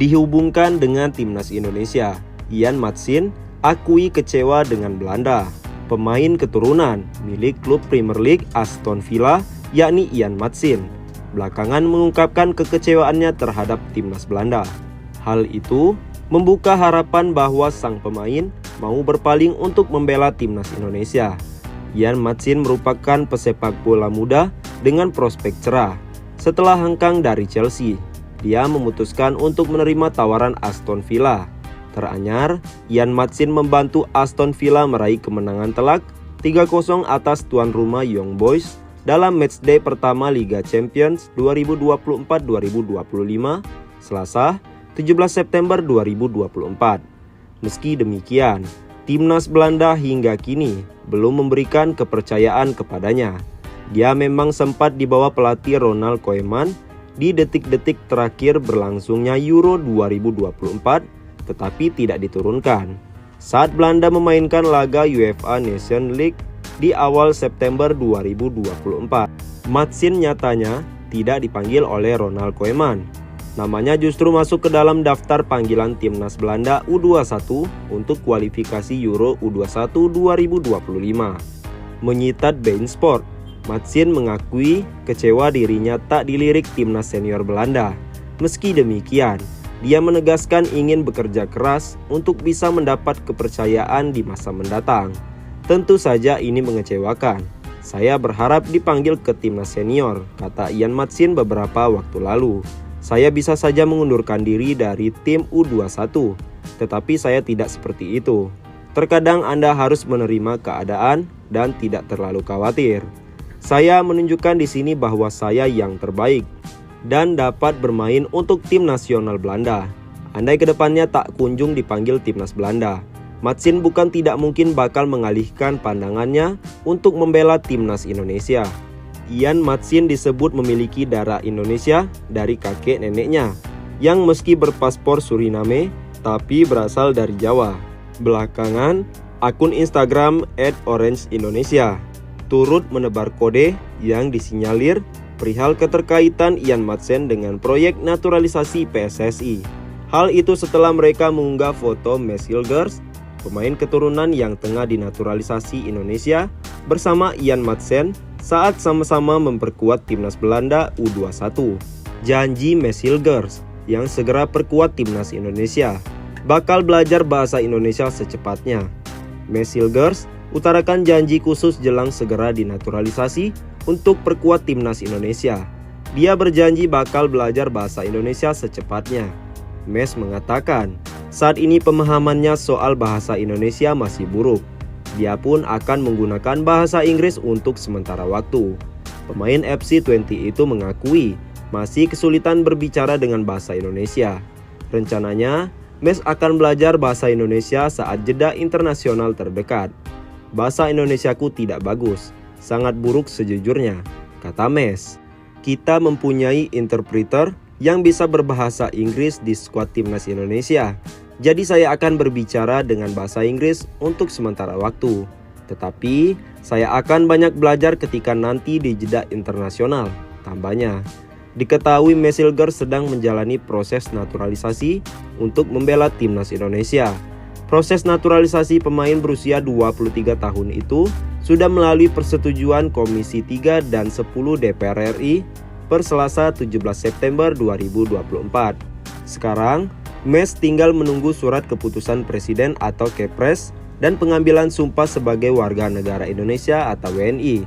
dihubungkan dengan timnas Indonesia. Jan Madsen akui kecewa dengan Belanda. Pemain keturunan milik klub Premier League Aston Villa, yakni Jan Madsen, belakangan mengungkapkan kekecewaannya terhadap timnas Belanda. Hal itu membuka harapan bahwa sang pemain mau berpaling untuk membela timnas Indonesia. Jan Madsen merupakan pesepak bola muda dengan prospek cerah. Setelah hengkang dari Chelsea, dia memutuskan untuk menerima tawaran Aston Villa. Teranyar, Jan Madsen membantu Aston Villa meraih kemenangan telak 3-0 atas tuan rumah Young Boys dalam matchday pertama Liga Champions 2024-2025, Selasa, 17 September 2024. Meski demikian, timnas Belanda hingga kini belum memberikan kepercayaan kepadanya. Dia memang sempat dibawa pelatih Ronald Koeman di detik-detik terakhir berlangsungnya Euro 2024, tetapi tidak diturunkan saat Belanda memainkan laga UEFA Nations League di awal September 2024. Madsen nyatanya tidak dipanggil oleh Ronald Koeman. Namanya justru masuk ke dalam daftar panggilan timnas Belanda U21 untuk kualifikasi Euro U21 2025. Menyitat beIN Sport, Madsen mengakui kecewa dirinya tak dilirik timnas senior Belanda. Meski demikian, dia menegaskan ingin bekerja keras untuk bisa mendapat kepercayaan di masa mendatang. Tentu saja ini mengecewakan. Saya berharap dipanggil ke timnas senior, kata Jan Madsen beberapa waktu lalu. Saya bisa saja mengundurkan diri dari tim U21, tetapi saya tidak seperti itu. Terkadang Anda harus menerima keadaan dan tidak terlalu khawatir. Saya menunjukkan di sini bahwa saya yang terbaik dan dapat bermain untuk tim nasional Belanda. Andai kedepannya tak kunjung dipanggil timnas Belanda, Madsen bukan tidak mungkin bakal mengalihkan pandangannya untuk membela timnas Indonesia. Jan Madsen disebut memiliki darah Indonesia dari kakek neneknya, yang meski berpaspor Suriname, tapi berasal dari Jawa. Belakangan, akun Instagram @orangeindonesia turut menebar kode yang disinyalir perihal keterkaitan Jan Madsen dengan proyek naturalisasi PSSI. Hal itu setelah mereka mengunggah foto Mads Hilgers, pemain keturunan yang tengah dinaturalisasi Indonesia, bersama Jan Madsen saat sama-sama memperkuat timnas Belanda U21. Janji Mads Hilgers yang segera perkuat timnas Indonesia bakal belajar bahasa Indonesia secepatnya. Mads Hilgers utarakan janji khusus jelang segera dinaturalisasi untuk perkuat timnas Indonesia. Dia berjanji bakal belajar bahasa Indonesia secepatnya. Mads mengatakan, saat ini pemahamannya soal bahasa Indonesia masih buruk. Dia pun akan menggunakan bahasa Inggris untuk sementara waktu. Pemain FC20 itu mengakui masih kesulitan berbicara dengan bahasa Indonesia. Rencananya, Mads akan belajar bahasa Indonesia saat jeda internasional terdekat. Bahasa Indonesiaku tidak bagus. Sangat buruk sejujurnya, kata Mads. Kita mempunyai interpreter yang bisa berbahasa Inggris di skuad timnas Indonesia. Jadi saya akan berbicara dengan bahasa Inggris untuk sementara waktu. Tetapi saya akan banyak belajar ketika nanti di jeda internasional, tambahnya. Diketahui Mads Hilgers sedang menjalani proses naturalisasi untuk membela timnas Indonesia. Proses naturalisasi pemain berusia 23 tahun itu sudah melalui persetujuan Komisi 3 dan 10 DPR RI per Selasa 17 September 2024. Sekarang, Mads tinggal menunggu surat keputusan Presiden atau Kepres dan pengambilan sumpah sebagai warga negara Indonesia atau WNI.